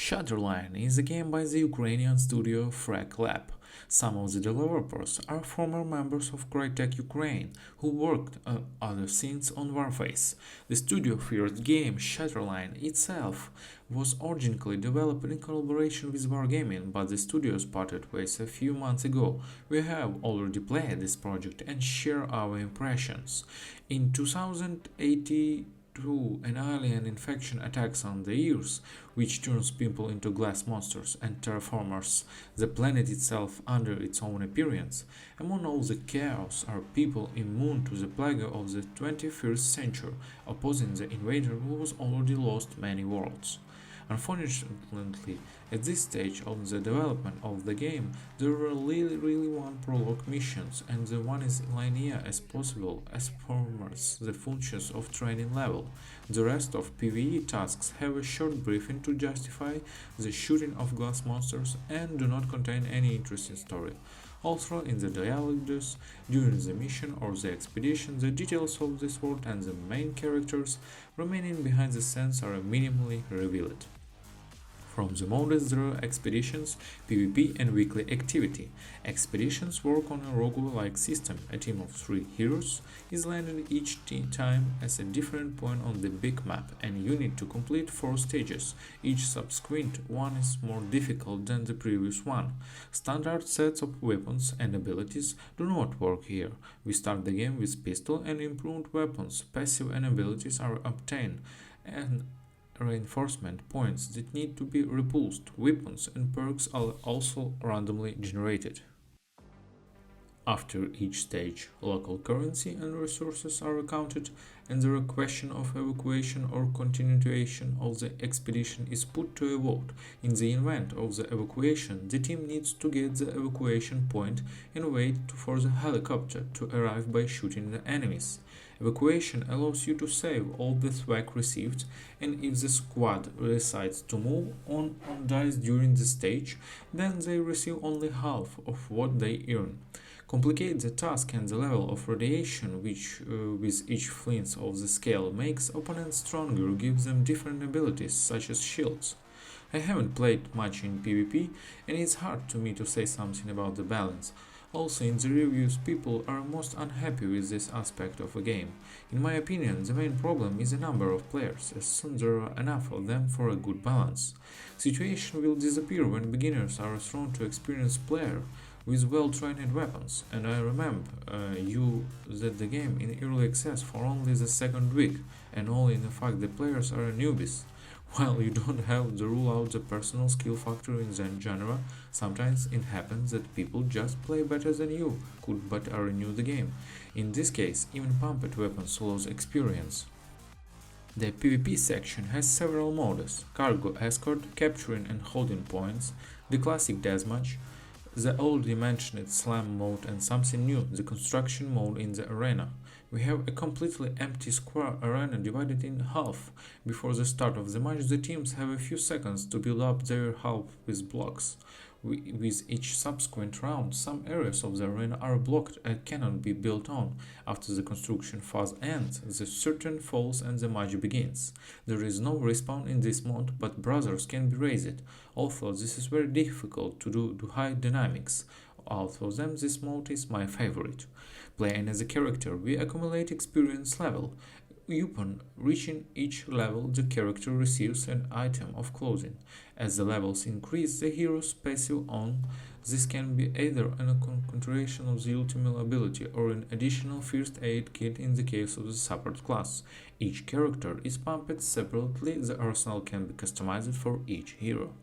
Shatterline is a game by the Ukrainian studio Frag Lab. Some of the developers are former members of Crytek Ukraine who worked on other scenes on Warface. The studio's first game, Shatterline itself, was originally developed in collaboration with Wargaming, but the studio parted ways a few months ago. We have already played this project and share our impressions. In 2018, an alien infection attacks on the Earth, which turns people into glass monsters and terraformers the planet itself under its own appearance. Among all the chaos are people immune to the plague of the 21st century, opposing the invader who has already lost many worlds. Unfortunately, at this stage of the development of the game, there were really one prologue missions, and the one is linear as possible as performs the functions of training level. The rest of PvE tasks have a short briefing to justify the shooting of glass monsters and do not contain any interesting story. Also, in the dialogues during the mission or the expedition, the details of this world and the main characters remaining behind the scenes are minimally revealed. From the modes there are expeditions, PvP and weekly activity. Expeditions work on a roguelike system. A team of 3 heroes is landed each time as a different point on the big map, and you need to complete 4 stages. Each subsequent one is more difficult than the previous one. Standard sets of weapons and abilities do not work here. We start the game with pistol and improved weapons. Passive and abilities are obtained, and reinforcement points that need to be repulsed. Weapons and perks are also randomly generated. After each stage, local currency and resources are accounted, and the question of evacuation or continuation of the expedition is put to a vote. In the event of the evacuation, the team needs to get the evacuation point and wait for the helicopter to arrive by shooting the enemies. Evacuation allows you to save all the swag received, and if the squad decides to move on and dies during the stage, then they receive only half of what they earn. Complicate the task, and the level of radiation which with each flint of the scale makes opponents stronger, gives them different abilities such as shields. I haven't played much in PvP, and it's hard to me to say something about the balance. Also, in the reviews, people are most unhappy with this aspect of a game. In my opinion, the main problem is the number of players, as soon there are enough of them for a good balance. Situation will disappear when beginners are thrown to experienced player with well-trained weapons, and I remember that the game in early access for only the second week, and only in the fact the players are newbies. While you don't have to rule out the personal skill factor in that genre, sometimes it happens that people just play better than you could but are new to the game. In this case, even pumped weapons lose experience. The PvP section has several modes: cargo escort, capturing and holding points, the classic deathmatch, the already mentioned slam mode, and something new, the construction mode in the arena. We have a completely empty square arena divided in half. Before the start of the match, the teams have a few seconds to build up their half with blocks. With each subsequent round, some areas of the arena are blocked and cannot be built on. After the construction phase ends, the curtain falls and the match begins. There is no respawn in this mode, but brothers can be raised, although this is very difficult to do to high dynamics. Out of them, this mode is my favorite. Playing as a character, we accumulate experience level. Upon reaching each level, the character receives an item of clothing. As the levels increase, the hero's passive on. This can be either a continuation of the ultimate ability or an additional first aid kit in the case of the support class. Each character is pumped separately. The arsenal can be customized for each hero.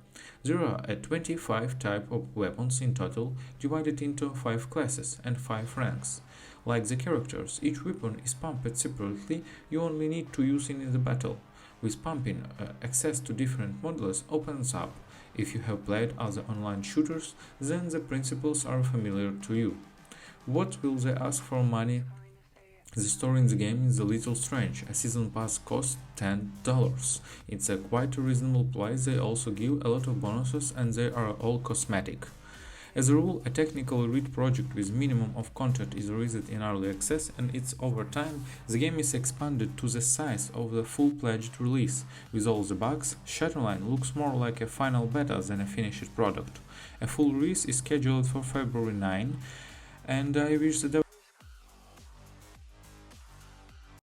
There are 25 types of weapons in total, divided into 5 classes and 5 ranks. Like the characters, each weapon is pumped separately. You only need to use it in the battle. With pumping, access to different models opens up. If you have played other online shooters, then the principles are familiar to you. What will they ask for money? The story in the game is a little strange. A season pass costs $10. It's a quite reasonable price. They also give a lot of bonuses, and they are all cosmetic. As a rule, a technical read project with minimum of content is released in early access, and it's over time the game is expanded to the size of the full-fledged release. With all the bugs, Shatterline looks more like a final beta than a finished product. A full release is scheduled for February 9, and I wish the